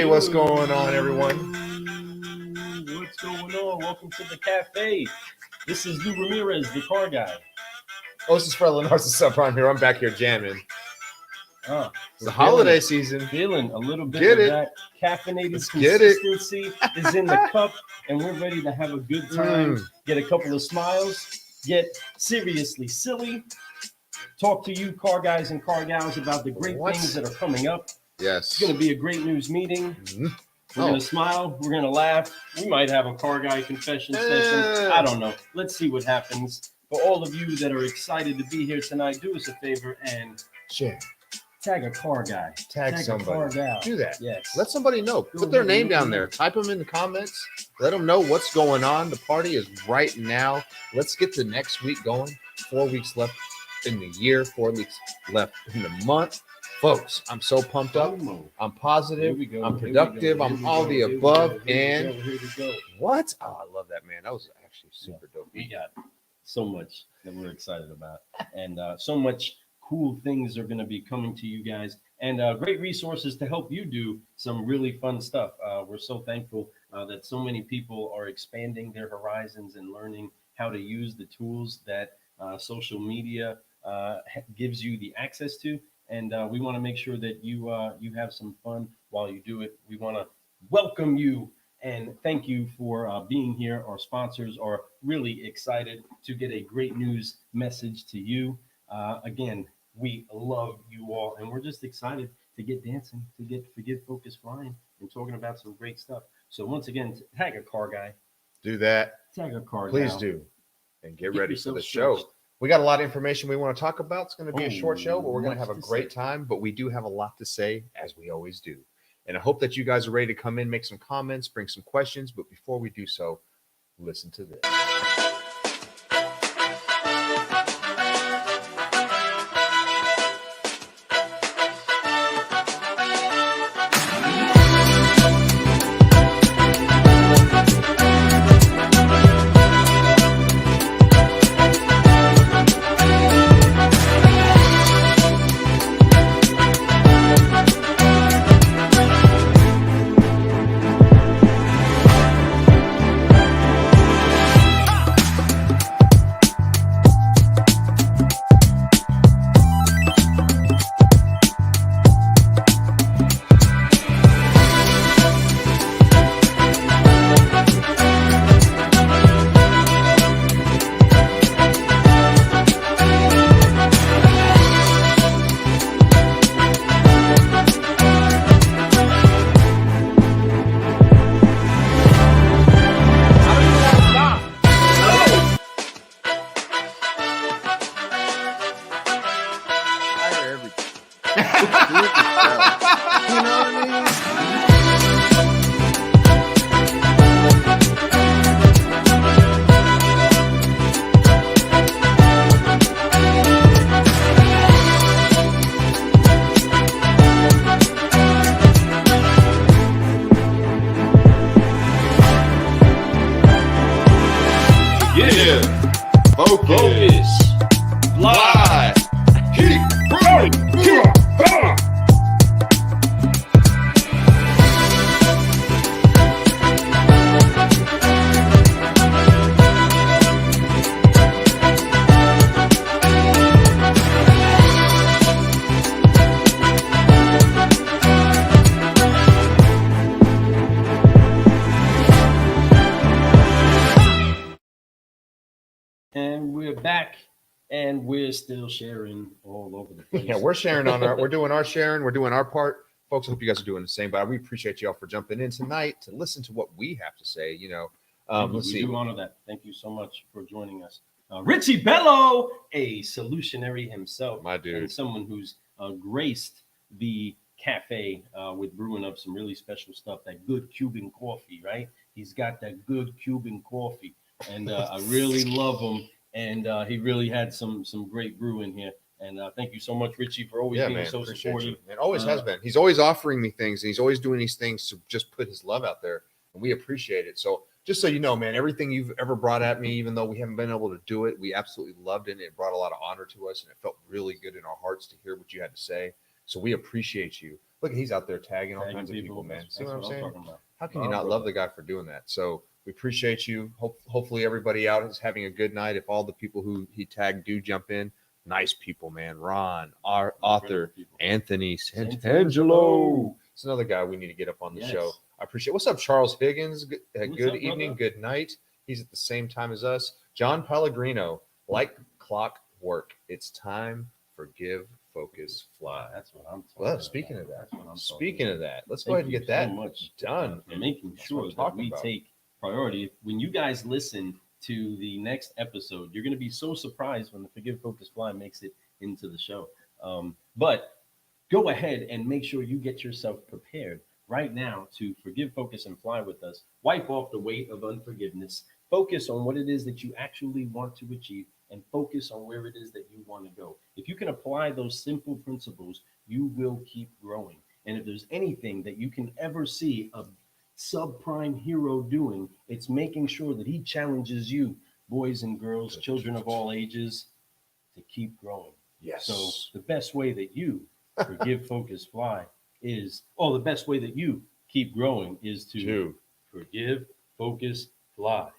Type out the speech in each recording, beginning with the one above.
what's going on, everyone? What's going on? Welcome to the cafe. This is Lou Ramirez, the car guy. Oh, this is Fred Lenar's subprime here. I'm back here jamming. Oh, It's the holiday season. Feeling a little bit Get of it. that caffeinated Let's get it. consistency is in the cup, and we're ready to have a good time, get a couple of smiles, get seriously silly, talk to you car guys and car gals about the great things that are coming up. Yes. It's going to be a great news meeting. We're going to smile. We're going to laugh. We might have a car guy confession session. I don't know. Let's see what happens. For all of you that are excited to be here tonight, do us a favor and share. Tag a car guy. Tag somebody. A car gal. Do that. Yes. Let somebody know. Put their name down there. Type them in the comments. Let them know what's going on. The party is right now. Let's get the next week going. 4 weeks left in the year. 4 weeks left in the month. Folks, I'm so pumped up. I'm positive. I'm productive. I'm all the above. And what? Oh, I love that, man. That was actually super dope. We got so much that we're excited about, and so much cool things are going to be coming to you guys, and great resources to help you do some really fun stuff. We're so thankful that so many people are expanding their horizons and learning how to use the tools that social media gives you the access to. And we want to make sure that you have some fun while you do it. We want to welcome you and thank you for being here. Our sponsors are really excited to get a great news message to you. Again, we love you all, and we're just excited to get dancing, to get Focus flying, and talking about some great stuff. So once again, tag a car guy. Do that. Tag a car guy. Please do. And get ready for the show. We got a lot of information we want to talk about. It's going to be a short show, but we're going to have a great time. But we do have a lot to say, as we always do. And I hope that you guys are ready to come in, make some comments, bring some questions. But before we do so, listen to this. And we're back, and we're still sharing all over the place. Yeah, we're sharing we're doing our sharing, we're doing our part. Folks, I hope you guys are doing the same, but we appreciate y'all for jumping in tonight to listen to what we have to say. Let's see. We do honor that. Thank you so much for joining us. Richie Bello, a solutionary himself. My dude. And someone who's graced the cafe with brewing up some really special stuff, that good Cuban coffee, right? He's got that good Cuban coffee. And I really love him, and he really had some great brew in here. And thank you so much, Richie, for always being so supportive. It always has been. He's always offering me things, and he's always doing these things to just put his love out there, and we appreciate it. So just so you know, man, everything you've ever brought at me, even though we haven't been able to do it, we absolutely loved it. And it brought a lot of honor to us, and it felt really good in our hearts to hear what you had to say. So we appreciate you. Look, he's out there tagging all Tagging kinds of people, man. That's See what I'm saying? talking about. How can you not love the guy for doing that? So we appreciate you. Hopefully everybody out is having a good night. If all the people who he tagged do jump in, nice people, man. Ron, our author, Anthony Santangelo. It's another guy we need to get up on the show. I appreciate. What's up, Charles Higgins? Good evening, good night. He's at the same time as us. John Pellegrino, like clockwork. It's time for Give, Focus, Fly. That's what I'm talking Well, about. speaking of that, let's Thank go ahead and you get that so much done. for making sure that we take priority. When you guys listen to the next episode, you're going to be so surprised when the Forgive, Focus, Fly makes it into the show. But go ahead and make sure you get yourself prepared right now to forgive, focus, and fly with us. Wipe off the weight of unforgiveness. Focus on what it is that you actually want to achieve and focus on where it is that you want to go. If you can apply those simple principles, you will keep growing. And if there's anything that you can ever see a subprime hero doing, it's making sure that he challenges you, boys and girls, children of all ages, to keep growing. Yes. So the best way that you forgive, focus, fly is, the best way that you keep growing is to forgive, focus, fly.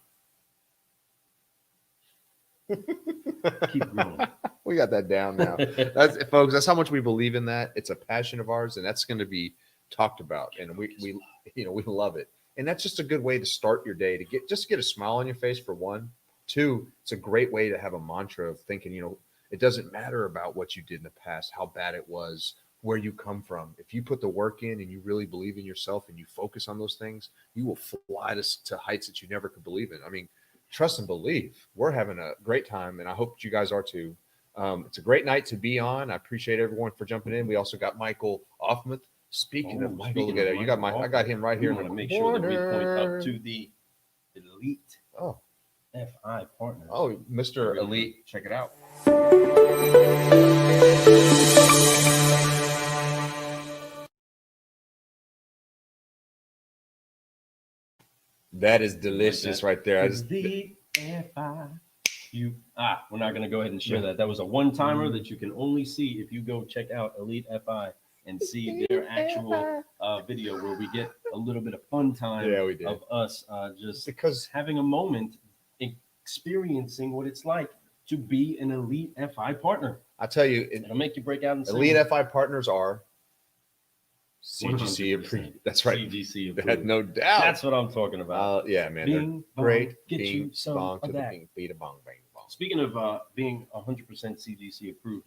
Keep growing. We got that down now. That's, folks, that's how much we believe in that. It's a passion of ours, and that's going to be talked about. And we love it. And that's just a good way to start your day, to get a smile on your face for one. Two, it's a great way to have a mantra of thinking, it doesn't matter about what you did in the past, how bad it was, where you come from. If you put the work in and you really believe in yourself and you focus on those things, you will fly to heights that you never could believe in. I mean, trust and believe. We're having a great time, and I hope you guys are too. It's a great night to be on. I appreciate everyone for jumping in. We also got Michael Offmuth. Speaking of Michael, look at it. I got him right here. I want to make sure that we point up to the elite FI partners. Oh, Mr. Elite, check it out. That is delicious right there. The FI. We're not going to go ahead and share that. That was a one-timer that you can only see if you go check out Elite FI and see their actual video where we get a little bit of fun time of us just having a moment experiencing what it's like to be an Elite FI partner. I tell you, it'll make you break out and Elite FI partners are CGC approved. That's right. CGC approved. That, no doubt. That's what I'm talking about. Yeah, man. Bing, they're great. Get you some bong of to that. The bing, beat a bong, bang, bong. Speaking of being 100% CGC approved,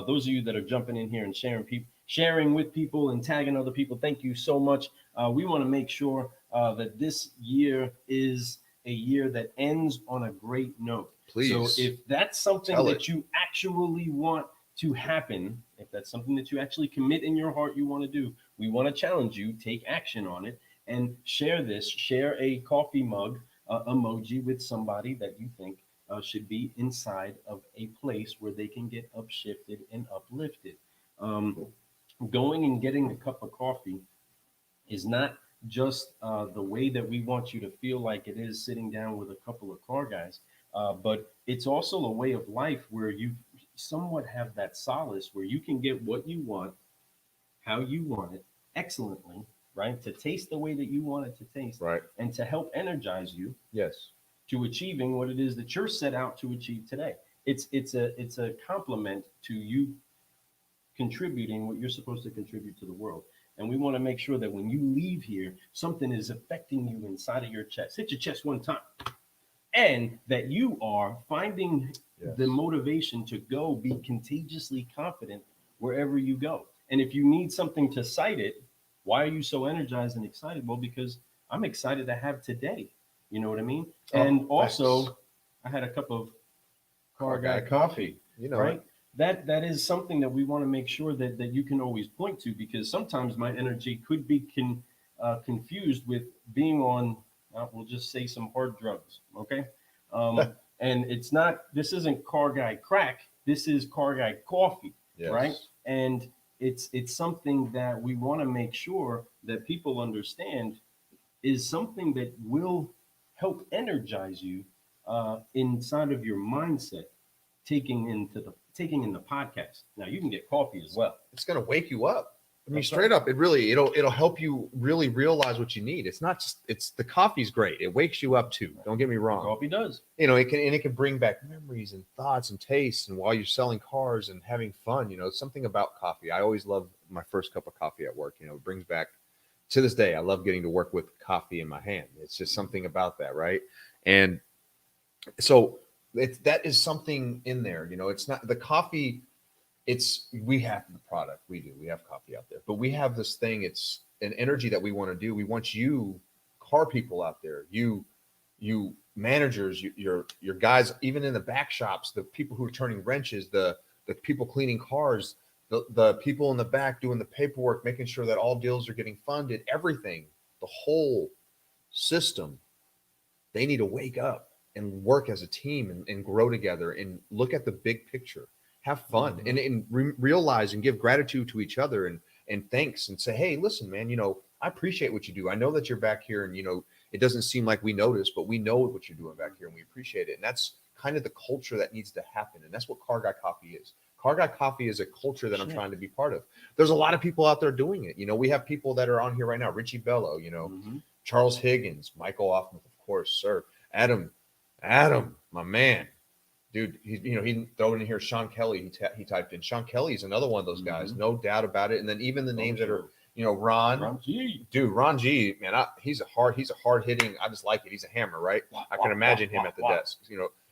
those of you that are jumping in here and sharing with people and tagging other people, thank you so much. We want to make sure that this year is a year that ends on a great note. Please. So if that's something that you actually want to happen, if that's something that you actually commit in your heart you want to do, we want to challenge you, take action on it, and share a coffee mug emoji with somebody that you think should be inside of a place where they can get upshifted and uplifted. Going and getting a cup of coffee is not just the way that we want you to feel like it is sitting down with a couple of car guys, but it's also a way of life where you somewhat have that solace where you can get what you want, how you want it, excellently, right? To taste the way that you want it to taste, right? And to help energize you, to achieving what it is that you're set out to achieve today. It's a compliment to you contributing what you're supposed to contribute to the world. And we want to make sure that when you leave here, something is affecting you inside of your chest. Hit your chest one time. And that you are finding the motivation to go be contagiously confident wherever you go. And if you need something to cite it, why are you so energized and excited? Well, because I'm excited to have today. You know what I mean? And also, I had a cup of car guy coffee. You know, right? That is something that we want to make sure that you can always point to, because sometimes my energy could be confused with being on, we'll just say, some hard drugs. Okay. And this isn't car guy crack. This is car guy coffee. Right. And it's something that we want to make sure that people understand is something that will help energize you inside of your mindset, taking in the podcast. Now you can get coffee as well. It's going to wake you up. I mean, straight up, it'll help you really realize what you need. It's not just the coffee's great. It wakes you up too. Don't get me wrong. Coffee does. It can bring back memories and thoughts and tastes. And while you're selling cars and having fun, something about coffee. I always love my first cup of coffee at work. It brings back to this day. I love getting to work with coffee in my hand. It's just something about that, right? And so that is something in there. It's not the coffee. We have the product. We have coffee out there, but we have this thing. It's an energy that we want to do. We want you car people out there, you managers, your guys, even in the back shops, the people who are turning wrenches, the people cleaning cars, the people in the back doing the paperwork, making sure that all deals are getting funded, everything, the whole system, they need to wake up and work as a team and grow together and look at the big picture. Have fun and realize and give gratitude to each other and thanks and say, hey, listen, man, I appreciate what you do. I know that you're back here and, it doesn't seem like we notice, but we know what you're doing back here and we appreciate it. And that's kind of the culture that needs to happen. And that's what Car Guy Coffee is. Car Guy Coffee is a culture that I'm trying to be part of. There's a lot of people out there doing it. We have people that are on here right now. Richie Bello, Charles Higgins, Michael Offmuth, of course, sir. Adam, my man. Dude, he throw in here Sean Kelly. He typed in Sean Kelly's another one of those guys, no doubt about it. And then even the names that are, Ron G. Dude, Ron G. Man, he's a hard hitting. I just like it. He's a hammer, right? I can imagine him at the desk.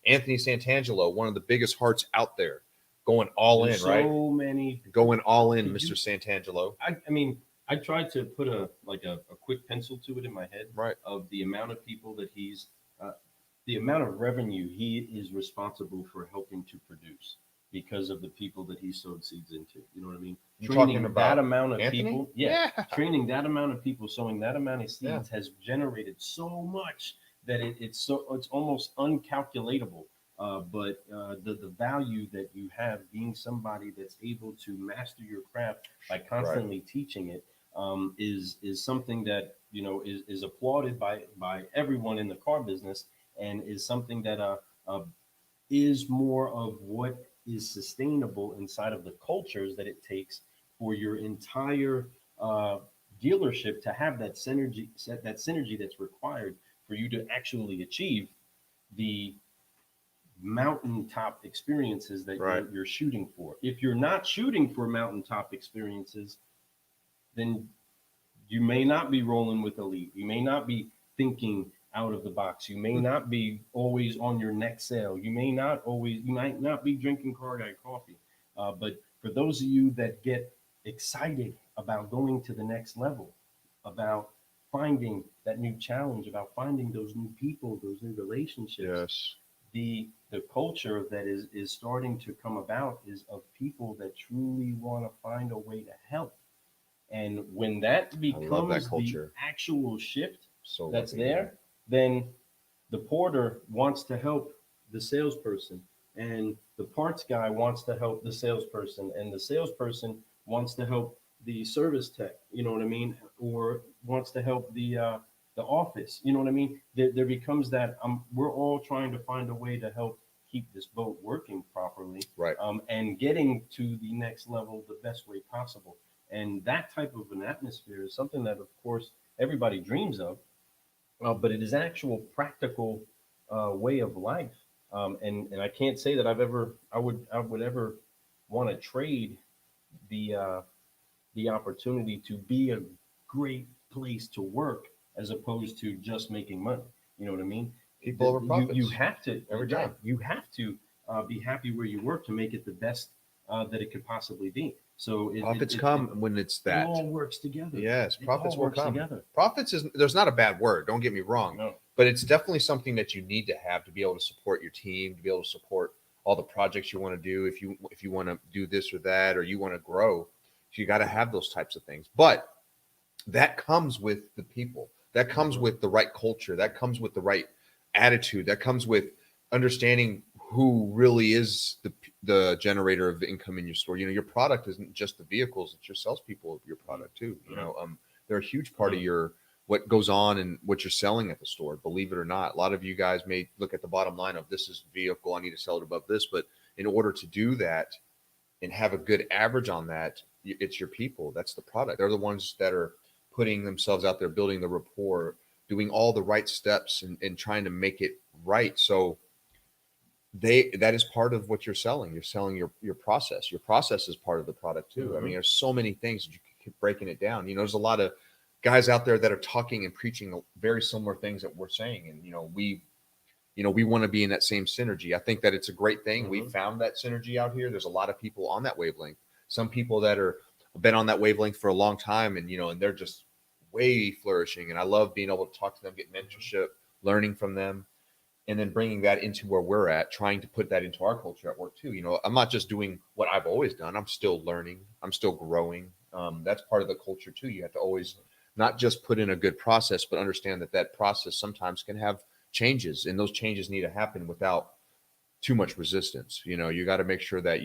Anthony Santangelo, one of the biggest hearts out there, going all in, right? So many going all in, Mr. Santangelo. I mean, I tried to put a quick pencil to it in my head, right, of the amount of people that he's. The amount of revenue he is responsible for helping to produce because of the people that he sowed seeds into. You know what I mean? You're talking about that amount of Anthony? people. Yeah. Training that amount of people, sowing that amount of seeds has generated so much that it's almost uncalculatable. But the value that you have being somebody that's able to master your craft by constantly teaching it is something that is applauded by everyone in the car business. And is something that is more of what is sustainable inside of the cultures that it takes for your entire dealership to have that synergy that's required for you to actually achieve the mountaintop experiences that you're shooting for. If you're not shooting for mountaintop experiences, then you may not be rolling with elite. You may not be thinking out of the box. You may not be always on your next sale. You might not be drinking Car Guy coffee. But for those of you that get excited about going to the next level, about finding that new challenge, about finding those new people, those new relationships, the culture that is starting to come about is of people that truly want to find a way to help. And when that becomes the actual shift that's there, then the porter wants to help the salesperson, and the parts guy wants to help the salesperson, and the salesperson wants to help the service tech, you know what I mean, or wants to help the office, you know what I mean. There becomes that we're all trying to find a way to help keep this boat working properly, right? And getting to the next level the best way possible. And that type of an atmosphere is something that, of course, everybody dreams of. But it is an actual practical way of life, and I can't say that I would ever want to trade the opportunity to be a great place to work as opposed to just making money. You know what I mean? People over profits. You have to every time. You have to be happy where you work to make it the best that it could possibly be. So profits come when it's that. It all works together. Yes, profits will come. Together. Profits there's not a bad word. Don't get me wrong. No. But it's definitely something that you need to have to be able to support your team, to be able to support all the projects you want to do. If you want to do this or that, or you want to grow, you got to have those types of things. But that comes with the people. That comes with the right culture. That comes with the right attitude. That comes with understanding who really is the generator of income in your store. Your product isn't just the vehicles; it's your salespeople of your product too. They're a huge part of your what goes on and what you're selling at the store. Believe it or not, a lot of you guys may look at the bottom line of this is vehicle. I need to sell it above this, but in order to do that and have a good average on that, it's your people. That's the product. They're the ones that are putting themselves out there, building the rapport, doing all the right steps, and trying to make it right. So that is part of what you're selling. You're selling your process. Your process is part of the product too. I mean, there's so many things that you keep breaking it down. There's a lot of guys out there that are talking and preaching very similar things that we're saying, and we want to be in that same synergy. I think that it's a great thing. We found that synergy out here. There's a lot of people on that wavelength. Some people that are been on that wavelength for a long time, and they're just way flourishing. And I love being able to talk to them, get mentorship, learning from them, and then bringing that into where we're at, trying to put that into our culture at work too. I'm not just doing what I've always done. I'm still learning. I'm still growing. That's part of the culture too. You have to always not just put in a good process, but understand that process sometimes can have changes, and those changes need to happen without too much resistance. You got to make sure that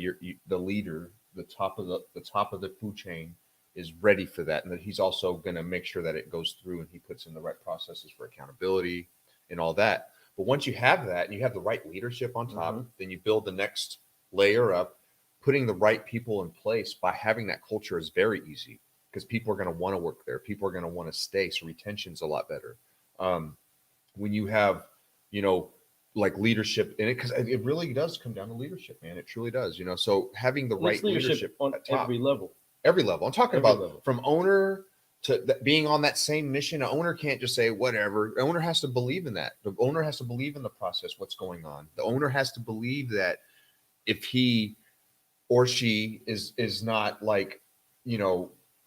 the leader, the top of the food chain, is ready for that, and that he's also going to make sure that it goes through and he puts in the right processes for accountability and all that. But once you have that and you have the right leadership on top, then you build the next layer up. Putting the right people in place by having that culture is very easy, because people are going to want to work there. People are going to want to stay. So retention's a lot better. When you have, like leadership in it, because it really does come down to leadership, man. It truly does. So having the right leadership on at top, every level. every level. I'm talking Every about level. from owner to being on that same mission. An owner can't just say whatever. The owner has to believe in that. The owner has to believe in the process, what's going on. The owner has to believe that if he or she is not like,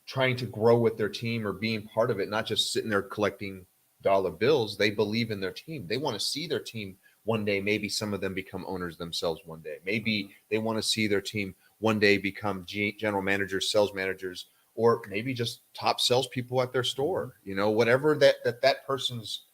trying to grow with their team or being part of it, not just sitting there collecting dollar bills, they believe in their team. They want to see their team one day. Maybe some of them become owners themselves one day. Maybe they want to see their team one day become general managers, sales managers, or maybe just top salespeople at their store. Whatever that person's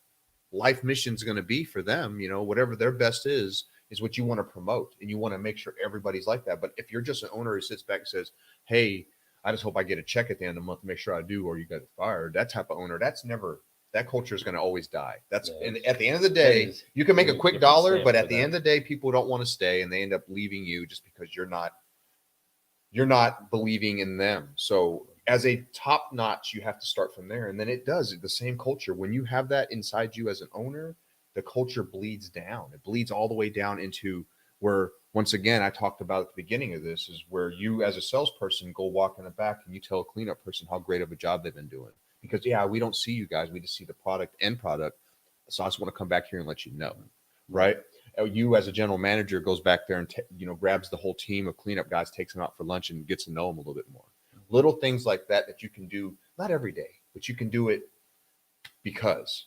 life mission is going to be for them. Whatever their best is what you want to promote, and you want to make sure everybody's like that. But if you're just an owner who sits back and says, "Hey, I just hope I get a check at the end of the month to make sure I do, or you get fired," that type of owner, that culture is going to always die. And at the end of the day, you can make a quick dollar, but at the end of the day, people don't want to stay, and they end up leaving you just because you're not believing in them. So as a top notch, you have to start from there. And then it does the same culture. When you have that inside you as an owner, the culture bleeds down. It bleeds all the way down into where, once again, I talked about at the beginning of this, is where you as a salesperson go walk in the back and you tell a cleanup person how great of a job they've been doing. Because we don't see you guys. We just see the end product. So I just want to come back here and let you know, right? You as a general manager goes back there and grabs the whole team of cleanup guys, takes them out for lunch, and gets to know them a little bit more. Little things like that you can do, not every day, but you can do it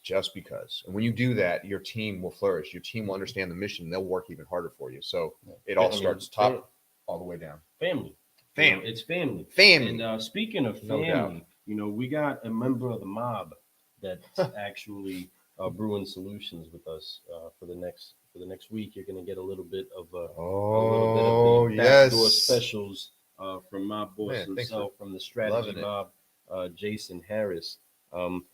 just because. And when you do that, your team will flourish. Your team will understand the mission. They'll work even harder for you. So it all starts top all the way down. Family. It's family. And speaking of family, we got a member of the mob that's actually brewing solutions with us for the next week. You're going to get a little bit of the backdoor specials from my boss himself, from the strategy mob, Jason Harris,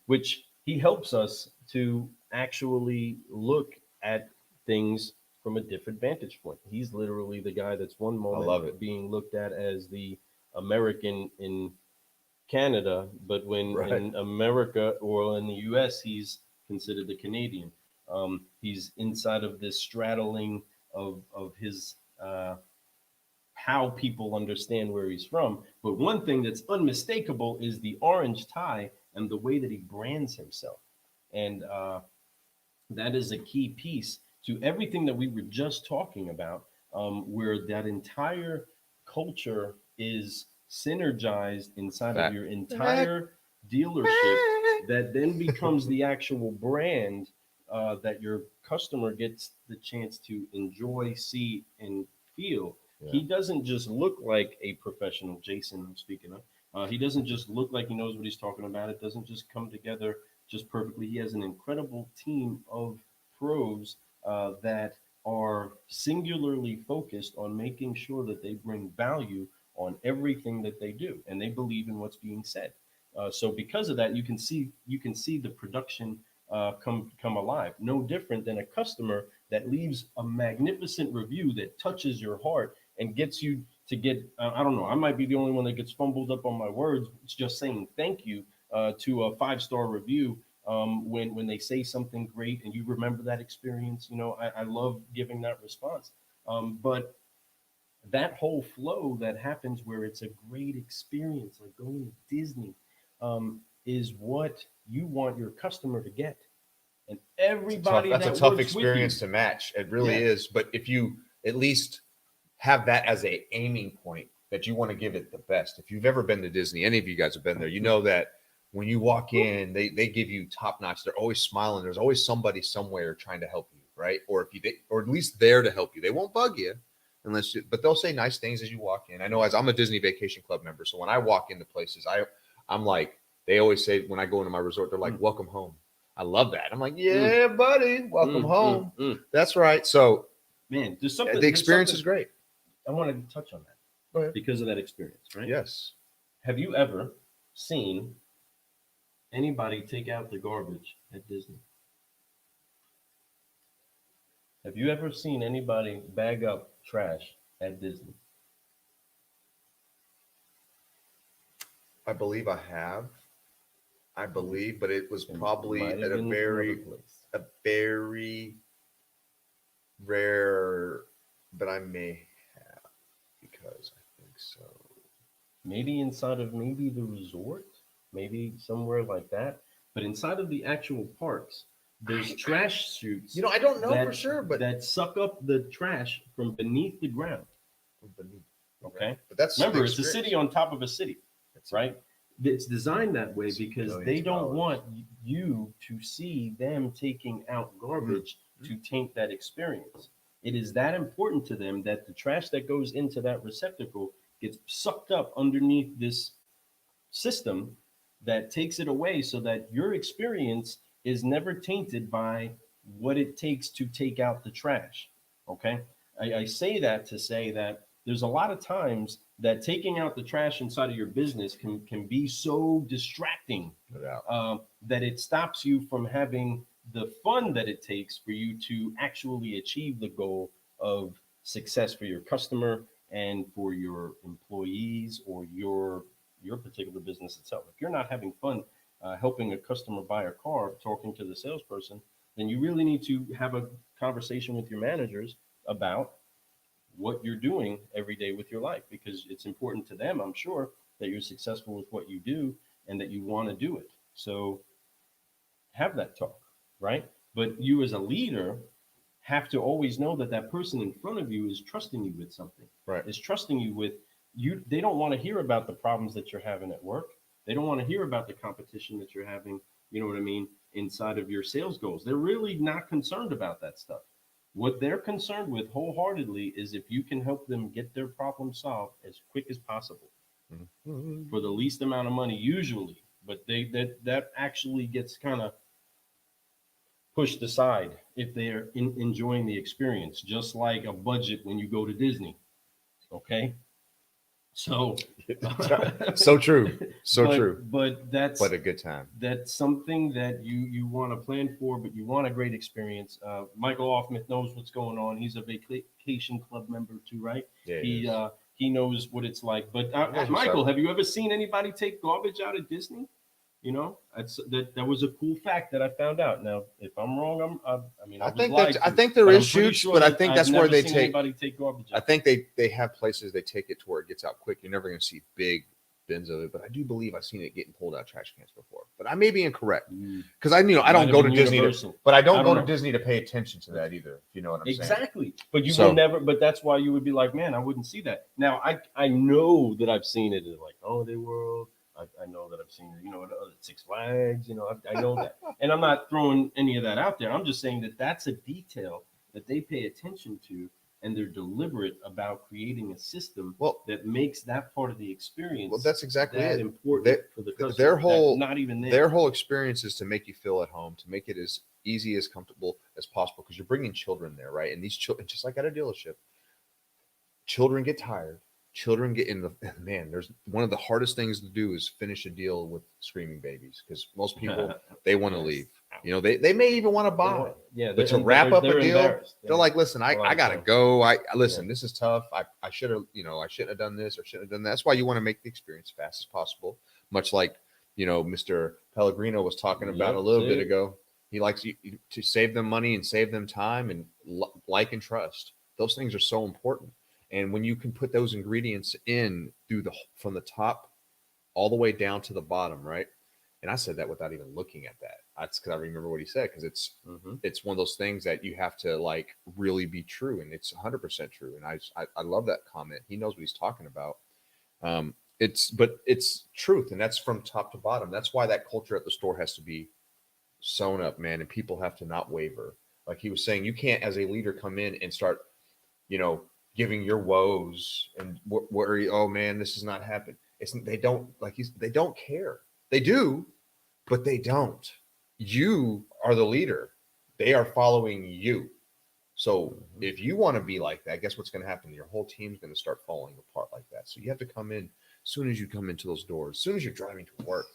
which he helps us to actually look at things from a different vantage point. He's literally the guy that's one moment being looked at as the American in Canada, but when in America or in the US, he's considered the Canadian. He's inside of this straddling of his how people understand where he's from. But one thing that's unmistakable is the orange tie and the way that he brands himself. And that is a key piece to everything that we were just talking about, where that entire culture is synergized inside of your entire dealership, that then becomes the actual brand that your customer gets the chance to enjoy, see, and feel. He doesn't just look like a professional, Jason, I'm speaking of. He doesn't just look like he knows what he's talking about. It doesn't just come together just perfectly. He has an incredible team of pros that are singularly focused on making sure that they bring value on everything that they do, and they believe in what's being said. So because of that, you can see the production come alive. No different than a customer that leaves a magnificent review that touches your heart and gets you to get, I don't know, I might be the only one that gets fumbled up on my words. It's just saying thank you to a 5-star review when they say something great and you remember that experience. You know, I love giving that response. But that whole flow that happens where it's a great experience, like going to Disney, is what you want your customer to get. And everybody That's a that tough works experience with to match. It really Yeah. is. But if you at least have that as a aiming point that you want to give it the best. If you've ever been to Disney, any of you guys have been there, you know that when you walk in, they give you top notch. They're always smiling. There's always somebody somewhere trying to help you, right? Or or at least there to help you. They won't bug you but they'll say nice things as you walk in. I know as I'm a Disney Vacation Club member, so when I walk into places, I'm like, they always say when I go into my resort, they're like, welcome home. I love that. I'm like, yeah, buddy, welcome home. That's right. So Man, the experience is great. I wanted to touch on that because of that experience, right? Yes. Have you ever seen anybody take out the garbage at Disney? Have you ever seen anybody bag up trash at Disney? I believe I have. I believe, but it was probably Might have at a been very, another place. a very rare, but I may have because I think so. Maybe inside of maybe the resort, maybe somewhere like that. But inside of the actual parks, there's trash chutes. You know, I don't know for sure, but that suck up the trash from beneath the ground. Okay. But that's Remember, the it's a experience. city on top of a city, right? It's designed that way It's because billions they of don't dollars. want you to see them taking out garbage to taint that experience. It is that important to them that the trash that goes into that receptacle gets sucked up underneath this system that takes it away so that your experience is never tainted by what it takes to take out the trash. Okay. I say that to say that there's a lot of times that taking out the trash inside of your business can be so distracting No doubt. that it stops you from having the fun that it takes for you to actually achieve the goal of success for your customer and for your employees or your particular business itself. If you're not having fun helping a customer buy a car, talking to the salesperson, then you really need to have a conversation with your managers about what you're doing every day with your life, because it's important to them, I'm sure, that you're successful with what you do and that you want to do it. So have that talk, right? But you as a leader have to always know that that person in front of you is trusting you with something. Right. Is trusting you with you. They don't want to hear about the problems that you're having at work. They don't want to hear about the competition that you're having, you know what I mean, inside of your sales goals. They're really not concerned about that stuff. What they're concerned with wholeheartedly is if you can help them get their problem solved as quick as possible for the least amount of money usually, but that actually gets kind of pushed aside if they're enjoying the experience, just like a budget when you go to Disney. Okay. So, So true. So true. But that's But a good time. That's something that you want to plan for, but you want a great experience. Michael Offmith knows what's going on. He's a vacation club member too, right? Yeah, he knows what it's like. But Imagine Michael, so. have you ever seen anybody take garbage out at Disney? You know, that was a cool fact that I found out. Now, if I'm wrong, I mean, I was think lied that I to, think there but is I'm pretty shoots, sure but I that think I've that's where never they seen take. anybody take garbage out. I think they have places they take it to where it gets out quick. You're never going to see big bins of it, but I do believe I've seen it getting pulled out of trash cans before. But I may be incorrect because I Might don't have go to been Disney, universal. but I don't I go don't to know. Disney to pay attention to that either. If you know what I'm saying. Exactly. But you So- will never, but that's why you would be like, man, I wouldn't see that. Now, I know that I've seen it in like Holiday World. I know that I've seen it, you know, at Six Flags, you know, I know that. And I'm not throwing any of that out there. I'm just saying that that's a detail that they pay attention to and they're deliberate about creating a system that makes that part of the experience Well, that's exactly that it. important for the customer. Their whole not even there. Their whole experience is to make you feel at home, to make it as easy as comfortable as possible because you're bringing children there, right? And these children, just like at a dealership, children get tired. Children get in the man. There's one of the hardest things to do is finish a deal with screaming babies because most people they want to leave. You know, they may even want to buy. Yeah, But to and wrap up they're a deal, embarrassed. they're like, listen, A lot I of gotta times. go. I listen, this is tough. I should have, I shouldn't have done this or shouldn't have done that. That's why you want to make the experience fast as possible. Much like, Mr. Pellegrino was talking about a Yep, little see? bit ago. He likes you to save them money and save them time and like and trust. Those things are so important. And when you can put those ingredients in from the top all the way down to the bottom, right? And I said that without even looking at that. That's because I remember what he said, because it's one of those things that you have to like really be true, and it's 100% true. And I love that comment. He knows what he's talking about. It's truth, and that's from top to bottom. That's why that culture at the store has to be sewn up, man, and people have to not waver. Like he was saying, you can't as a leader come in and start, you know, giving your woes and worry. Oh man, this is not happening. They don't they don't care. They do, but they don't. You are the leader. They are following you. So if you want to be like that, guess what's going to happen? Your whole team's going to start falling apart like that. So you have to come in as soon as you come into those doors, as soon as you're driving to work,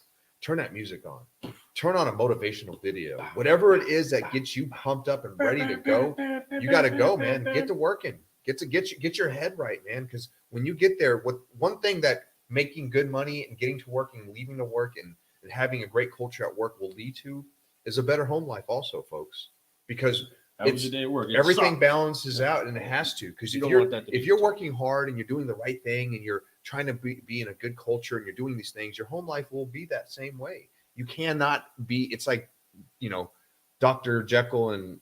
turn that music on, turn on a motivational video, whatever it is that gets you pumped up and ready to go. You got to go, man. Get to working. Get your head right, man. Because when you get there, what one thing that making good money and getting to work and leaving to work and having a great culture at work will lead to is a better home life, also, folks. Because How was your day at work? everything balances out, and it has to. Because if you're working hard and you're doing the right thing and you're trying to be in a good culture and you're doing these things, your home life will be that same way. You cannot be. It's like, Dr. Jekyll and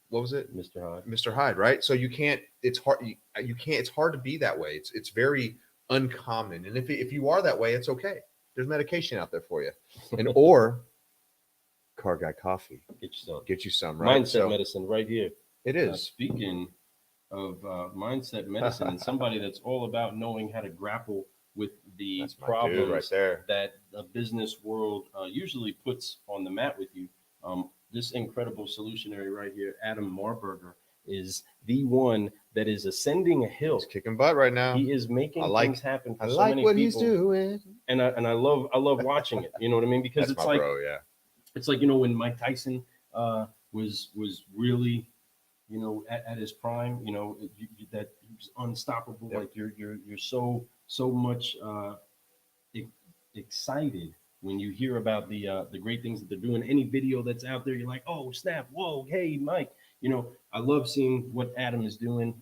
what was it, Mr. Hyde, right? So you can't. It's hard. You can't. It's hard to be that way. It's very uncommon. And if you are that way, it's okay. There's medication out there for you, or Car Guy Coffee. Get you some, right? Mindset medicine right here. It is. Speaking of mindset medicine, and somebody that's all about knowing how to grapple with the problems right there that the business world usually puts on the mat with you. This incredible solutionary right here, Adam Marburger, is the one that is ascending a hill. He's kicking butt right now. He is making things happen for I so like many what people. he's doing. And I love watching it. You know what I mean? Because That's it's like, bro, yeah. It's like, when Mike Tyson was really, at his prime, that he was unstoppable. Yep. Like you're so much excited when you hear about the great things that they're doing. Any video that's out there, you're like, oh snap, whoa, hey Mike. I love seeing what Adam is doing.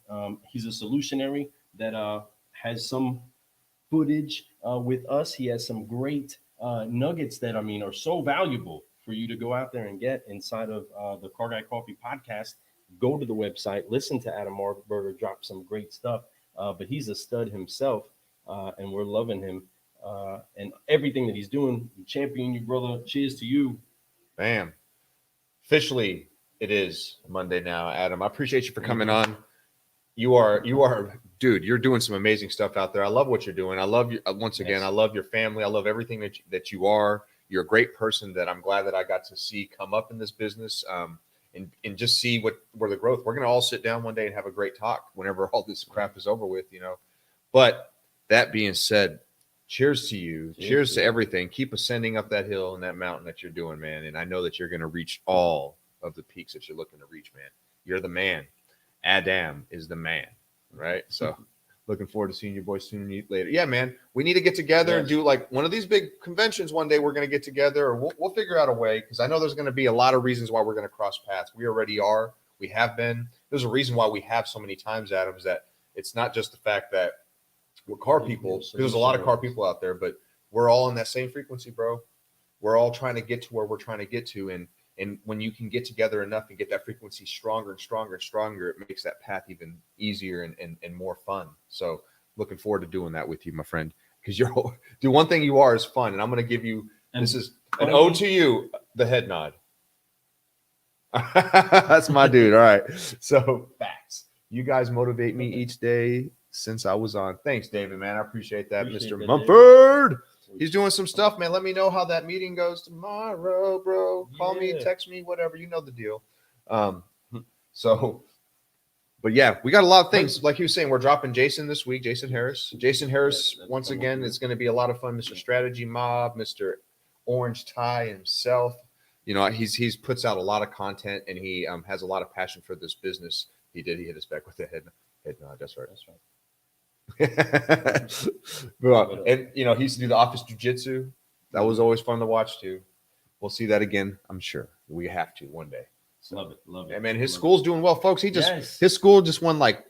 He's a solutionary that has some footage with us. He has some great nuggets that are so valuable for you to go out there and get inside of the Car Guy Coffee podcast. Go to the website, listen to Adam Marburger drop some great stuff. But he's a stud himself, and we're loving him and everything that he's doing. Champion, you brother. Cheers to you. Bam. Officially, it is Monday now, Adam. I appreciate you for coming on. You are, dude. You're doing some amazing stuff out there. I love what you're doing. I love you. Once again, I love your family. I love everything that you are. You're a great person that I'm glad that I got to see come up in this business, and just see where the growth. We're gonna all sit down one day and have a great talk whenever all this crap is over with, But that being said, cheers to you. Cheers to everything. Keep ascending up that hill and that mountain that you're doing, man. And I know that you're gonna reach all of the peaks that you're looking to reach, man. You're the man. Adam is the man, right? So looking forward to seeing your boy soon later. Yeah, man, we need to get together and do like one of these big conventions one day. We're going to get together, or we'll figure out a way, because I know there's going to be a lot of reasons why we're going to cross paths. We already are. We have been. There's a reason why we have so many times, Adam, is that it's not just the fact that we're car people, because there's a lot of car people out there, but we're all in that same frequency, bro. We're all trying to get to where we're trying to get to, and when you can get together enough and get that frequency stronger and stronger and stronger, it makes that path even easier and more fun. So looking forward to doing that with you, my friend, because one thing you are is fun. And I'm going to give you, this is an ode to you, the head nod. That's my dude. All right. So facts. You guys motivate me each day since I was on. Thanks, David, man. I appreciate that. Mr. Mumford. He's doing some stuff, man. Let me know how that meeting goes tomorrow, bro. Call me, text me, whatever. You know the deal. But yeah, we got a lot of things. Like he was saying, we're dropping Jason this week, Jason Harris. Once again, it's going to be a lot of fun. Mr. Strategy Mob, Mr. Orange Tie himself. you know, he's puts out a lot of content, and he has a lot of passion for this business. He hit us back with the head nod. That's right. That's right. Well, and you know, he used to do the office jujitsu. That was always fun to watch too. We'll see that again, I'm sure. We have to one day. So, love it. and man, his school's doing well, folks. Yes. His school just won like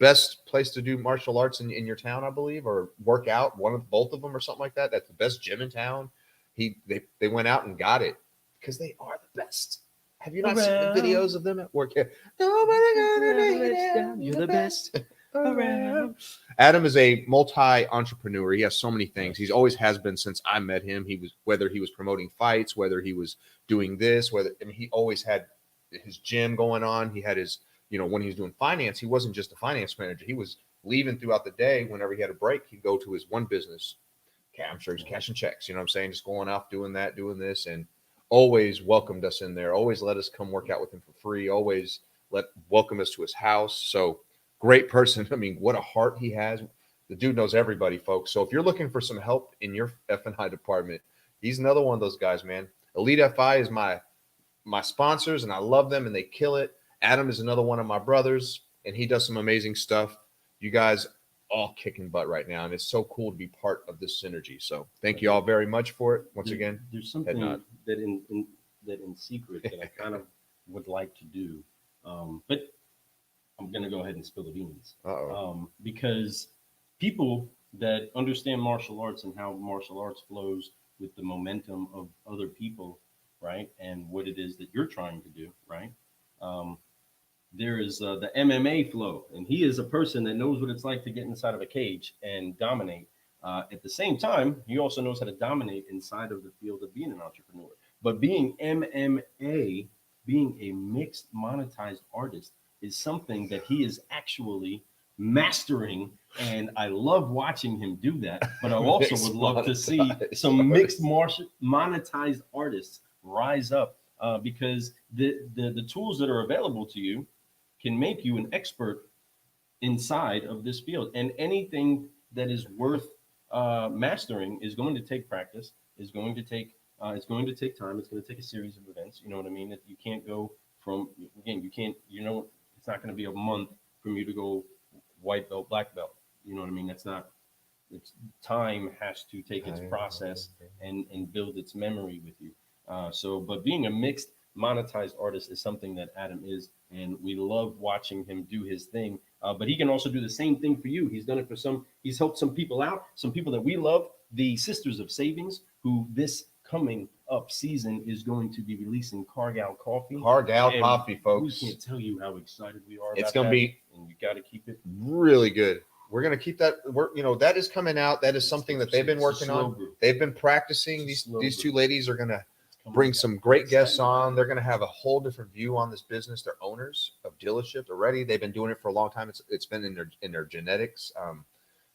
best place to do martial arts in your town, I believe, or work out. Both of them or something like that. That's the best gym in town. They went out and got it because they are the best. Have you not seen the videos of them at work? Nobody gonna lay down. You're the best around. Adam is a multi-entrepreneur. He has so many things. He's always has been since I met him. Whether he was promoting fights, whether he was doing this, he always had his gym going on. He had his, you know, when he was doing finance, he wasn't just a finance manager. He was leaving throughout the day. Whenever he had a break, he'd go to his one business. Okay, I'm sure he's cashing checks. You know what I'm saying? Just going off, doing that, doing this, and always welcomed us in there. Always let us come work out with him for free. Always welcome us to his house. So great person. I mean, what a heart he has. The dude knows everybody, folks. So if you're looking for some help in your F&I department, he's another one of those guys, man. Elite FI is my sponsors, and I love them, and they kill it. Adam is another one of my brothers, and he does some amazing stuff. You guys all kicking butt right now, and it's so cool to be part of this synergy. So thank you all very much for it. Once again, there's something that in secret that I kind of would like to do, but I'm gonna go ahead and spill the beans. Because people that understand martial arts and how martial arts flows with the momentum of other people, right, and what it is that you're trying to do, right? There is the MMA flow, and he is a person that knows what it's like to get inside of a cage and dominate. At the same time, he also knows how to dominate inside of the field of being an entrepreneur. But being MMA, being a mixed monetized artist, is something that he is actually mastering, and I love watching him do that. But I also would love to see some mixed monetized artists rise up, because the tools that are available to you can make you an expert inside of this field. And anything that is worth mastering is going to take practice, is going to take it's going to take time. It's going to take a series of events. You know what I mean? That you can't go from, again, you can't, you know, it's not going to be a month from you to go white belt, black belt. You know what I mean? That's not, it's time has to take its process and build its memory with you. But being a mixed monetized artist is something that Adam is, and we love watching him do his thing. But he can also do the same thing for you. He's done it for he's helped some people out, some people that we love, the Sisters of Savings, who this coming up season is going to be releasing Cargal Coffee. Cargal Coffee, folks. We can't tell you how excited we are. It's going to be, and you got to keep it really good. We're going to keep that. That is coming out. That is something that they've been working on. They've been practicing. These two ladies are going to bring some great guests on. They're going to have a whole different view on this business. They're owners of dealerships already. They've been doing it for a long time. It's been in their genetics.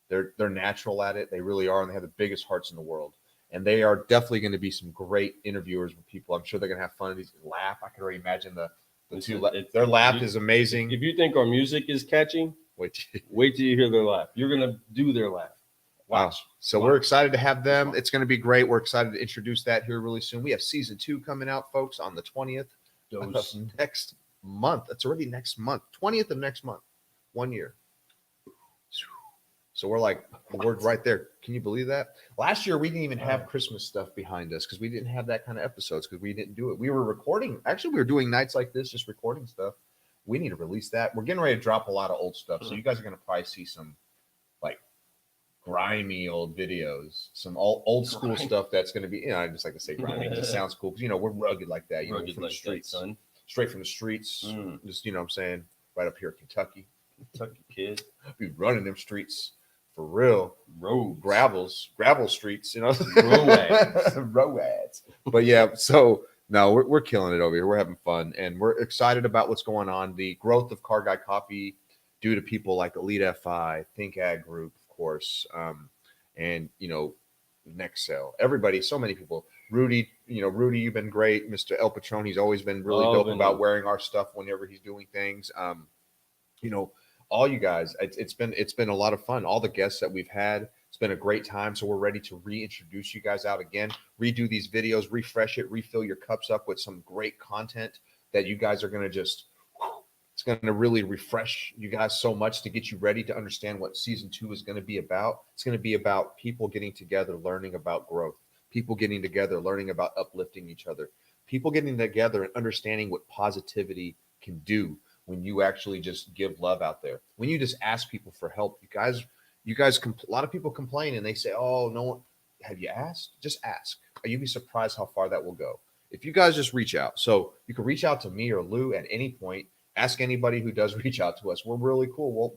They're natural at it. They really are, and they have the biggest hearts in the world. And they are definitely going to be some great interviewers with people. I'm sure they're going to have fun. These laugh. I can already imagine their laugh is amazing. If you think our music is catchy, wait till you hear their laugh. You're going to do their laugh. Wow. So we're excited to have them. It's going to be great. We're excited to introduce that here really soon. We have season 2 coming out, folks, on the 20th of next month. It's already next month. 20th of next month. 1 year. So we're right there. Can you believe that? Last year, we didn't even have Christmas stuff behind us because we didn't have that kind of episodes because we didn't do it. We were recording. Actually, we were doing nights like this, just recording stuff. We need to release that. We're getting ready to drop a lot of old stuff. So you guys are going to probably see some grimy old videos, some old school stuff that's going to be, I just like to say grimy because it sounds cool because, we're rugged like that, rugged from like the streets, that, son. Straight from the streets, just, what I'm saying, right up here in Kentucky kid. Be running them streets for real. Roads. Gravel streets, Roads. Roads. But yeah, so no, we're killing it over here. We're having fun, and we're excited about what's going on. The growth of Car Guy Coffee due to people like Elite FI, Think Ag Group, of course, and Nexel. Everybody, so many people. Rudy, you've been great. Mr. El Patron, he's always been really dope about wearing our stuff whenever he's doing things. All you guys, it's been a lot of fun. All the guests that we've had, It's been a great time. So we're ready to reintroduce you guys out again, redo these videos, refresh it, refill your cups up with some great content that you guys are going to just, it's going to really refresh you guys so much to get you ready to understand what season 2 is going to be about. It's going to be about people getting together, learning about growth, people getting together, learning about uplifting each other, people getting together and understanding what positivity can do when you actually just give love out there. When you just ask people for help, a lot of people complain and they say, "Oh, no one, have you asked? Just ask." You'd be surprised how far that will go. If you guys just reach out. So you can reach out to me or Lou at any point. Ask anybody who does reach out to us. We're really cool.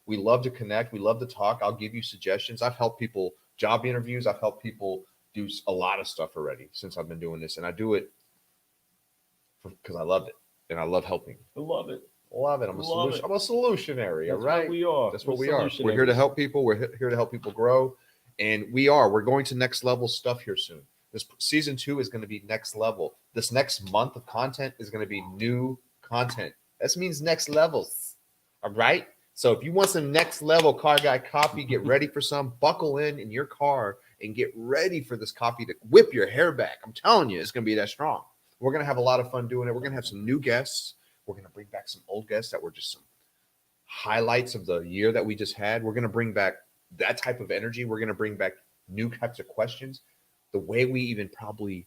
We love to connect. We love to talk. I'll give you suggestions. I've helped people job interviews. I've helped people do a lot of stuff already since I've been doing this. And I do it because I love it. And I love helping. I love it. Love it. I'm a solution. I'm a solutionary. That's all right. what we are. That's what we are. We're here to help people. We're here to help people grow. And we're going to next level stuff here soon. This season 2 is going to be next level. This next month of content is going to be new content. That means next levels. All right. So if you want some next level Car Guy coffee, get ready for some. Buckle in your car and get ready for this coffee to whip your hair back. I'm telling you, it's going to be that strong. We're going to have a lot of fun doing it. We're going to have some new guests. We're going to bring back some old guests that were just some highlights of the year that we just had. We're going to bring back that type of energy. We're going to bring back new types of questions. The way we even probably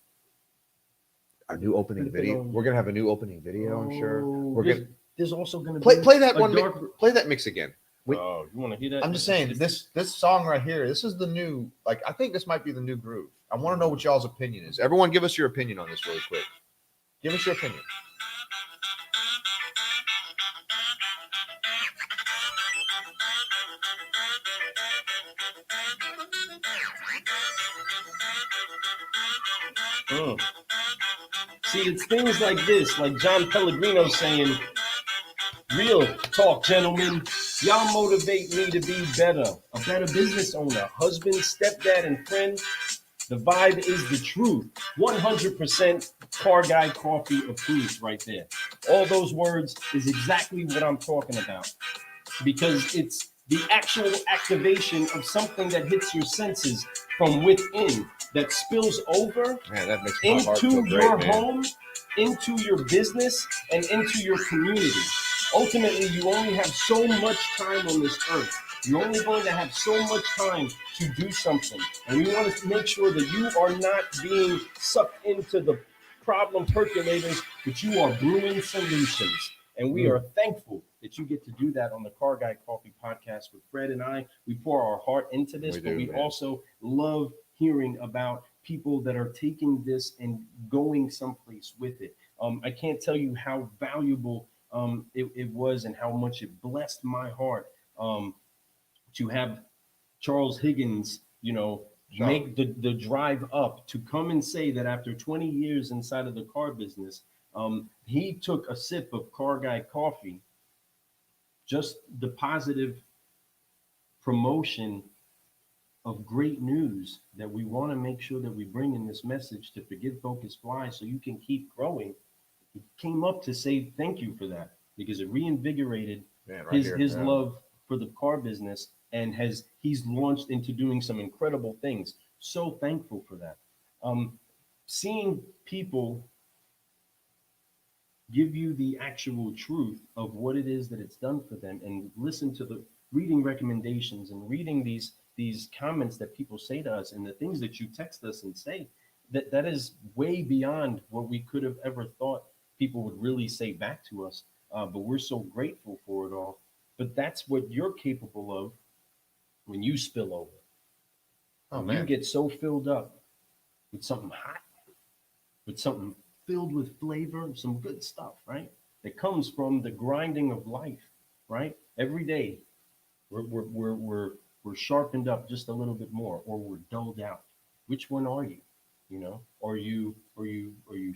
our new opening video. We're going to have a new opening video, I'm sure. There's also going to play that one. Play that mix again. You want to hear that? I'm just saying this song right here. This is the new. I think this might be the new groove. I want to know what y'all's opinion is. Everyone, give us your opinion on this really quick. Give us your opinion. See, it's things like this, like John Pellegrino saying, "Real talk, gentlemen. Y'all motivate me to be better, a better business owner, husband, stepdad, and friend. The vibe is the truth. 100% Car Guy Coffee approved right there. All those words is exactly what I'm talking about, because it's the actual activation of something that hits your senses from within that spills over into your home, into your business, and into your community. Ultimately, you only have so much time on this earth. You're only going to have so much time to do something. And we want to make sure that you are not being sucked into the problem percolators, but you are brewing solutions. And we are thankful that you get to do that on the Car Guy Coffee podcast with Fred and I. We pour our heart into this, but we also love hearing about people that are taking this and going someplace with it. I can't tell you how valuable it was and how much it blessed my heart to have Charles Higgins, make the drive up to come and say that after 20 years inside of the car business, he took a sip of Car Guy coffee, just the positive promotion of great news that we want to make sure that we bring in this message to Forgive, Focus, Fly so you can keep growing. He came up to say thank you for that because it reinvigorated his love for the car business, and he's launched into doing some incredible things. So thankful for that. Seeing people give you the actual truth of what it is that it's done for them, and listen to the reading recommendations and reading these comments that people say to us and the things that you text us and say, that is way beyond what we could have ever thought people would really say back to us. But we're so grateful for it all. But that's what you're capable of when you spill over. You get so filled up with something hot, with something filled with flavor, some good stuff, right? That comes from the grinding of life, right? Every day, we're sharpened up just a little bit more, or we're dulled out. Which one are you? Are you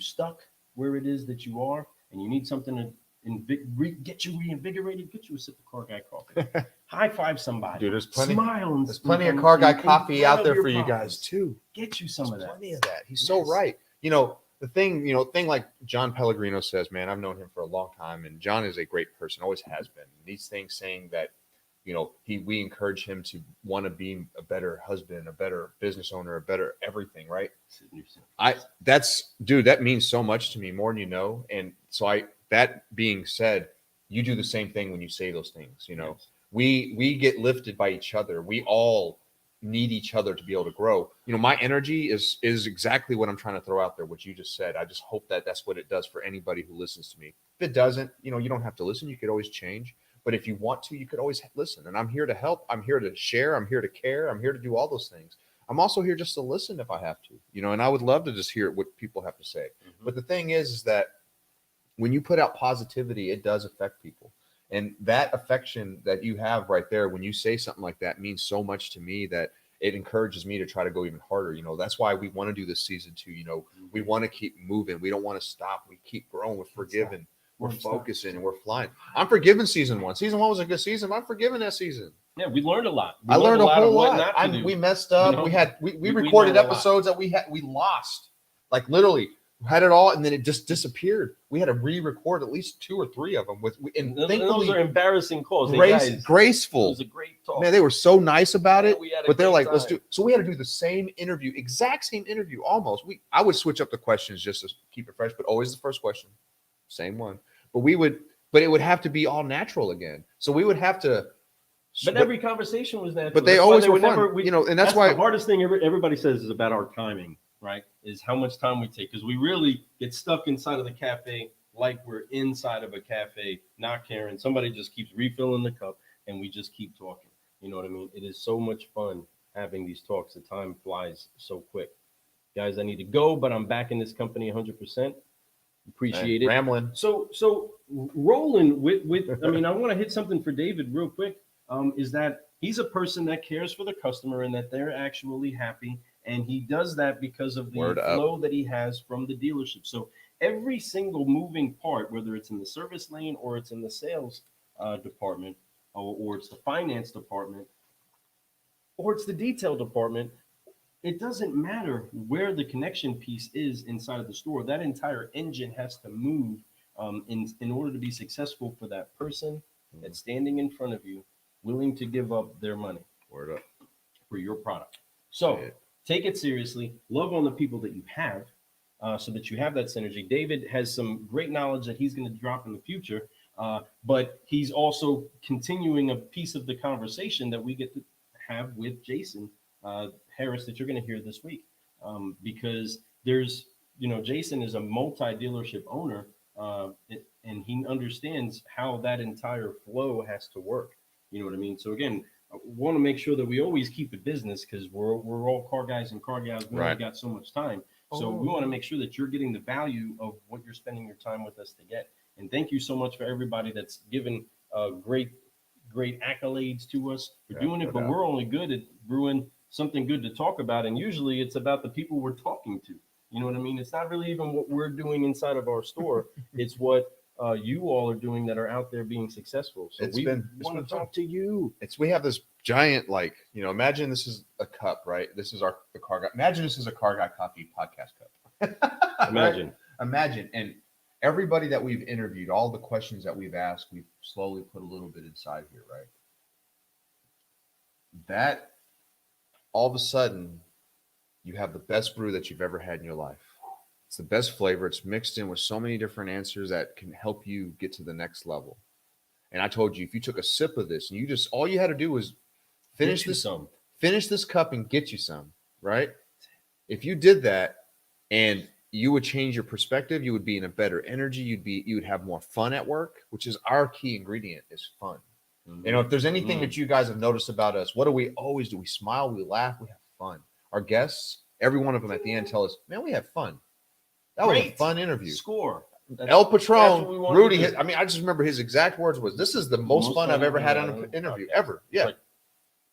stuck where it is that you are, and you need something to get you reinvigorated? Get you a sip of Car Guy coffee. High five somebody. Dude, there's plenty. Smile. There's plenty of Car Guy coffee out there for you guys too. Get you some of that. Plenty of that. He's so right. The thing like John Pellegrino says, man, I've known him for a long time, and John is a great person, always has been. These things saying that, we encourage him to want to be a better husband, a better business owner, a better everything, right? That means so much to me, more than you know. And so that being said, you do the same thing when you say those things. Yes. We get lifted by each other. We all need each other to be able to grow. My energy is exactly what I'm trying to throw out there, what you just said. I just hope that that's what it does for anybody who listens to me. If it doesn't, you don't have to listen. You could always change. But if you want to, you could always listen. And I'm here to help. I'm here to share. I'm here to care. I'm here to do all those things. I'm also here just to listen if I have to, and I would love to just hear what people have to say. Mm-hmm. But the thing is that when you put out positivity, it does affect people. And that affection that you have right there, when you say something like that, means so much to me that it encourages me to try to go even harder. That's why we want to do this season 2. We want to keep moving. We don't want to stop. We keep growing. We're forgiving. We're focusing and we're flying. I'm forgiving season 1. Season 1 was a good season. I'm forgiving that season. Yeah, we learned a lot. I learned a whole lot. We messed up. We recorded episodes that we lost. Like literally had it all, and then it just disappeared. We had to re-record at least 2 or 3 of them. And those are embarrassing calls. Graceful. It was a great talk. Man, they were so nice about it. But they're like, let's do. So we had to do the same interview, exact same interview, almost. I would switch up the questions just to keep it fresh, but always the first question, same one. But it would have to be all natural again. So we would have to. But every conversation was natural. But they always were fun. And that's why the hardest thing everybody says is about our timing, right? Is how much time we take, because we really get stuck inside of the cafe like we're inside of a cafe, not caring. Somebody just keeps refilling the cup, and we just keep talking. You know what I mean? It is so much fun having these talks. The time flies so quick. Guys, I need to go, but I'm back in this company 100%. Appreciate it. Rambling. So rolling with I want to hit something for David real quick. Is that he's a person that cares for the customer and that they're actually happy. And he does that because of the flow that he has from the dealership. So every single moving part, whether it's in the service lane or it's in the sales department, or it's the finance department, or it's the detail department, it doesn't matter where the connection piece is inside of the store. That entire engine has to move in order to be successful for that person that's standing in front of you, willing to give up their money for your product. So take it seriously. Love on the people that you have, so that you have that synergy. David has some great knowledge that he's going to drop in the future, but he's also continuing a piece of the conversation that we get to have with Jason Harris that you're going to hear this week, because there's, Jason is a multi-dealership owner, and he understands how that entire flow has to work. You know what I mean? So again, I want to make sure that we always keep it business, because we're all car guys and car gals. We only got so much time. So we want to make sure that you're getting the value of what you're spending your time with us to get. And thank you so much for everybody that's given great accolades to us for doing it. But we're only good at brewing something good to talk about. And usually it's about the people we're talking to. You know what I mean? It's not really even what we're doing inside of our store. It's what you all are doing that are out there being successful. So we want to talk to you. We have this giant, imagine this is a cup, right? This is the Car Guy. Imagine this is a Car Guy Coffee podcast cup. Imagine. Imagine. And everybody that we've interviewed, all the questions that we've asked, we've slowly put a little bit inside here, right? That all of a sudden, you have the best brew that you've ever had in your life. It's the best flavor. It's mixed in with so many different answers that can help you get to the next level. And I told you, if you took a sip of this and all you had to do was finish this cup and get you some, right? If you did that, and you would change your perspective, you would be in a better energy. You would have more fun at work, which is our key ingredient, is fun. Mm-hmm. If there's anything that you guys have noticed about us, what do we always do? We smile, we laugh, we have fun. Our guests, every one of them at the end tell us, man, we have fun. That was a fun interview. Score. El Patron, Rudy, I just remember his exact words was, this is the most fun I've ever had on an interview, ever. Yeah.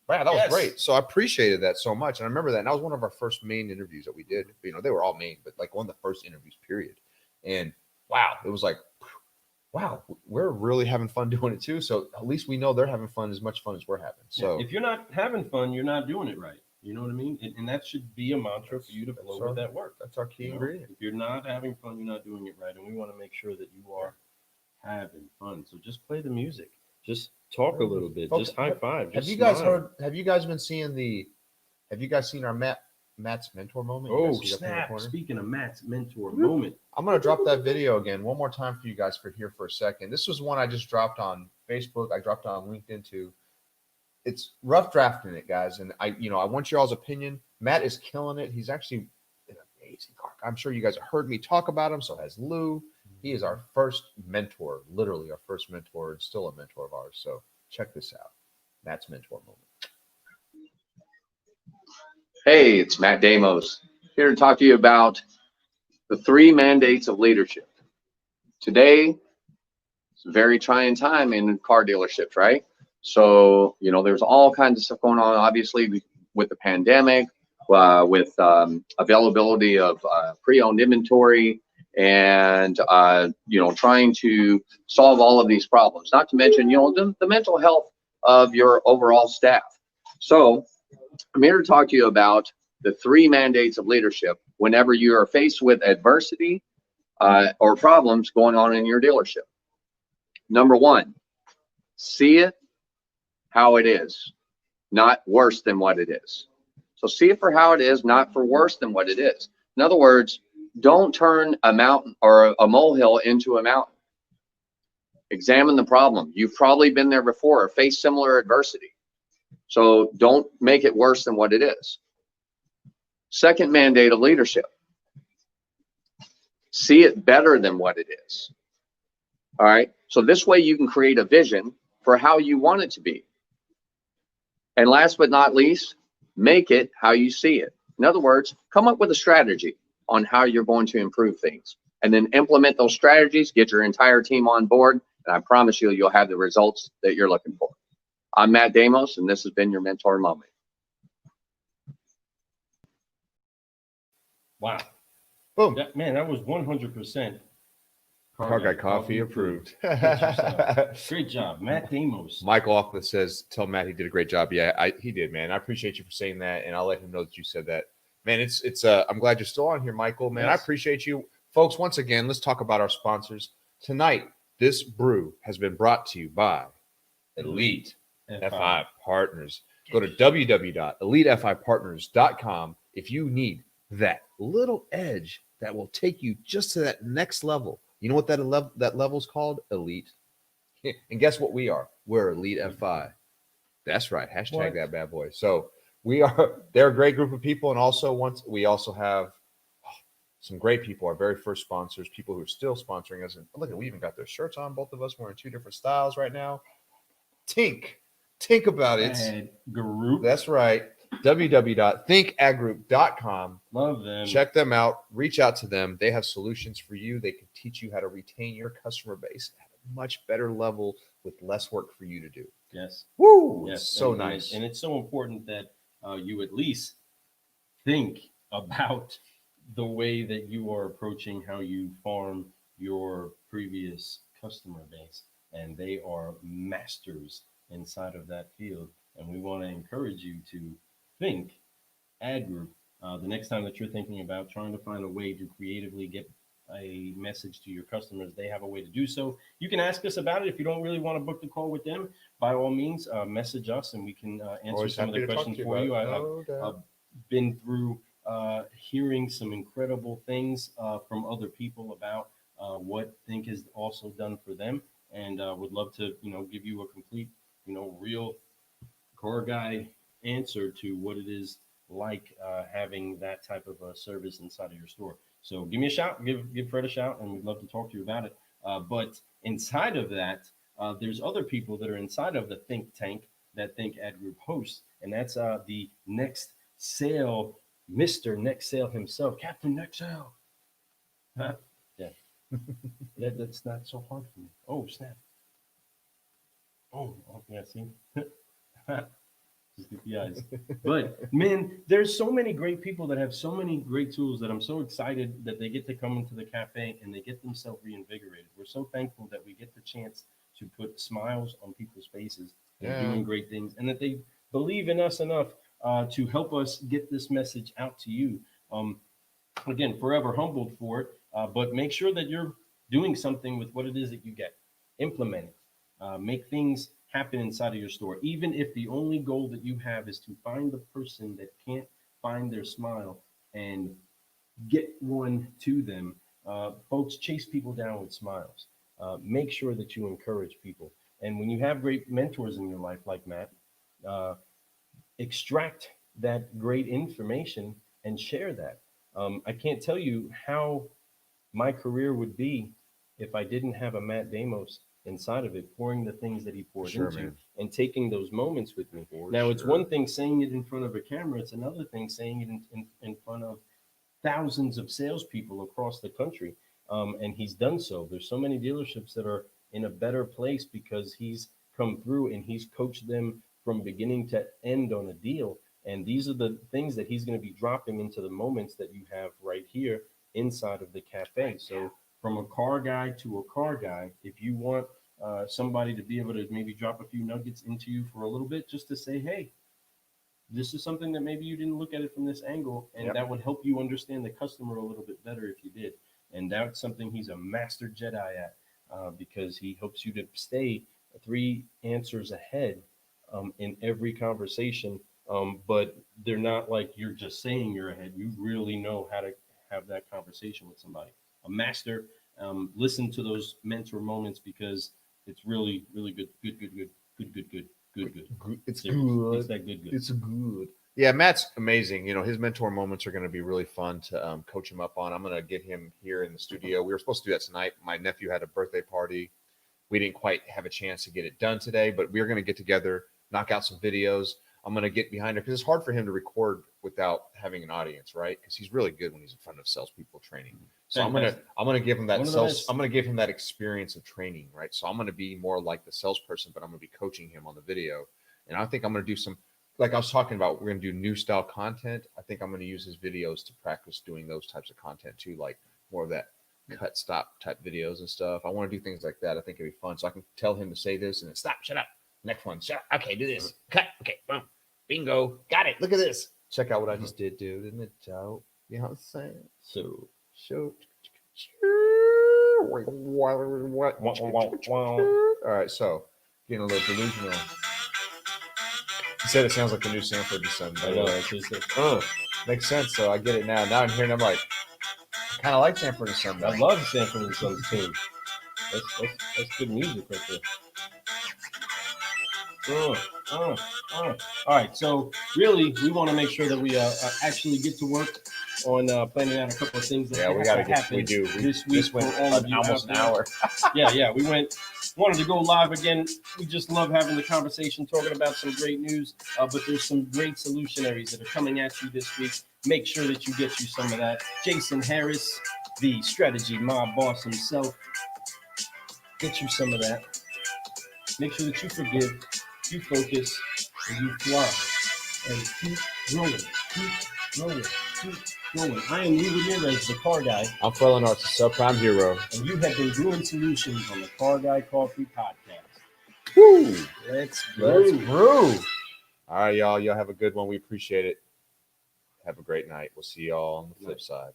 Wow, that was great. So I appreciated that so much. And I remember that. And that was one of our first main interviews that we did. They were all main, but one of the first interviews, period. And wow, it was like, wow, we're really having fun doing it too. So at least we know they're having fun, as much fun as we're having. So if you're not having fun, you're not doing it right. You know what I mean? And that should be a mantra for you to flow with that work. That's our key ingredient. If you're not having fun, you're not doing it right. And we want to make sure that you are having fun. So just play the music. Just talk a little bit. Folks, Just high five. Have Just you guys smile. heard? Have you guys been seeing the? Have you guys seen our Matt's mentor moment? You guys Oh, see it up in the snap. corner? Speaking of Matt's mentor moment. I'm gonna drop that video again one more time for you guys for here for a second. This was one I just dropped on Facebook. I dropped it on LinkedIn too. It's rough drafting it, guys, and I want your all's opinion. Matt is killing it. He's actually an amazing car guy. I'm sure you guys have heard me talk about him. So has Lou. He is our first mentor, literally our first mentor, and still a mentor of ours. So check this out. Matt's mentor moment. Hey, it's Matt Damos here to talk to you about the 3 mandates of leadership. Today, it's a very trying time in car dealerships, right? So, there's all kinds of stuff going on, obviously, with the pandemic, with availability of pre-owned inventory, and, trying to solve all of these problems, not to mention, the mental health of your overall staff. So, I'm here to talk to you about the 3 mandates of leadership whenever you are faced with adversity or problems going on in your dealership. Number 1, see it how it is, not worse than what it is. So see it for how it is, not for worse than what it is. In other words, don't turn a mountain or a molehill into a mountain. Examine the problem. You've probably been there before or faced similar adversity. So don't make it worse than what it is. Second mandate of leadership. See it better than what it is. All right. So this way you can create a vision for how you want it to be. And last but not least, make it how you see it. In other words, come up with a strategy on how you're going to improve things, and then implement those strategies, get your entire team on board, and I promise you, you'll have the results that you're looking for. I'm Matt Damos, and this has been your mentor moment. Wow. Boom. That was 100% Car Guy Coffee approved. Great job, Matt Damos. Michael Offman says, tell Matt he did a great job. Yeah, he did, man. I appreciate you for saying that, and I'll let him know that you said that. Man, it's I'm glad you're still on here, Michael. Man, yes. I appreciate you. Folks, once again, let's talk about our sponsors. Tonight, this brew has been brought to you by Elite FI Partners. Go to www.elitefipartners.com if you need that little edge that will take you just to that next level. You know what that level is called? Elite. And guess what we are? We're Elite FI. That's right. Hashtag that bad boy. So they're a great group of people. And also we also have some great people, our very first sponsors, people who are still sponsoring us. And look, we even got their shirts on, both of us wearing 2 different styles right now. Think about it. Group. That's right. www.thinkadgroup.com. Love them. Check them out. Reach out to them. They have solutions for you. They can teach you how to retain your customer base at a much better level with less work for you to do. Yes. Woo! Yes. So nice. And it's so important that you at least think about the way that you are approaching how you farm your previous customer base. And they are masters inside of that field. And we want to encourage you to think ad group the next time that you're thinking about trying to find a way to creatively get a message to your customers. They have a way to do so. You can ask us about it. If you don't really want to book the call with them, by all means, message us and we can answer some of the questions for you. I've been through hearing some incredible things from other people about what Think has also done for them, and would love to give you a complete real car guy answer to what it is like having that type of a service inside of your store. So give me a shout, give Fred a shout, and we'd love to talk to you about it. But inside of that, there's other people that are inside of the think tank that Think Ad Group hosts, and that's the Next Sale, Mr. Next Sale himself, Captain Next Sale. Huh? Yeah, that's not so hard for me. Oh, snap. Oh yeah, see? Just get the eyes. But man, there's so many great people that have so many great tools that I'm so excited that they get to come into the cafe and they get themselves reinvigorated. We're so thankful that we get the chance to put smiles on people's faces and doing great things, and that they believe in us enough to help us get this message out to you. Again, forever humbled for it, but make sure that you're doing something with what it is that you get. Implement it. Make things happen inside of your store. Even if the only goal that you have is to find the person that can't find their smile and get one to them. Folks, chase people down with smiles. Make sure that you encourage people. And when you have great mentors in your life, like Matt, uh, extract that great information and share that. I can't tell you how my career would be if I didn't have a Matt Damos inside of it, pouring the things that he poured Sure, into man. and taking those moments with me. For Now, it's sure. one thing saying it in front of a camera, it's another thing saying it in front of thousands of salespeople across the country. And he's done so. There's so many dealerships that are in a better place because he's come through and he's coached them from beginning to end on a deal. And these are the things that he's going to be dropping into the moments that you have right here inside of the cafe. So from a car guy to a car guy, if you want somebody to be able to maybe drop a few nuggets into you for a little bit, just to say, hey, this is something that maybe you didn't look at it from this angle, and Yep. that would help you understand the customer a little bit better if you did. And that's something he's a master Jedi at, because he helps you to stay 3 answers ahead in every conversation. But they're not like you're just saying you're ahead. You really know how to have that conversation with somebody. A master. Listen to those mentor moments because it's really, really good. Good. It's Serious. good. It's that good. It's good. Yeah, Matt's amazing. You know, his mentor moments are going to be really fun to coach him up on. I'm going to get him here in the studio. We were supposed to do that tonight. My nephew had a birthday party. We didn't quite have a chance to get it done today, but we're going to get together, knock out some videos. I'm going to get behind it because it's hard for him to record without having an audience, right? Because he's really good when he's in front of salespeople training. So I'm gonna give him that I'm gonna give him that experience of training, right? So I'm gonna be more like the salesperson, but I'm gonna be coaching him on the video. And I think I'm gonna do some, like I was talking about, we're gonna do new style content. I think I'm gonna use his videos to practice doing those types of content too, like more of that cut stop type videos and stuff. I want to do things like that. I think it'd be fun. So I can tell him to say this and then stop, shut up. Next one, shut up. Okay, do this. Cut. Okay, boom. Bingo. Got it. Look at this. Check out what I just did, dude. Isn't it dope? You know what I'm saying? So, all right, so getting a little delusional. He said it sounds like the new Sanford and Son. I know. Makes sense. So I get it now. Now I'm hearing. I'm like, I kind of like Sanford and Son. I love Sanford and Sons too. That's good music right there. All right, so really, we want to make sure that we actually get to work on planning out a couple of things that we got to get. happen We do. this week This went for all of you almost out an hour. yeah. We wanted to go live again. We just love having the conversation, talking about some great news. But there's some great solutionaries that are coming at you this week. Make sure that you get you some of that. Jason Harris, the strategy mob boss himself, get you some of that. Make sure that you forgive, you focus, and you fly. And keep growing. I am Lee Ramirez, the car guy. I'm Felon Arts, the subprime hero. And you have been brewing solutions on the Car Guy Coffee Podcast. Woo! Let's brew. All right, y'all. Y'all have a good one. We appreciate it. Have a great night. We'll see y'all on the flip side.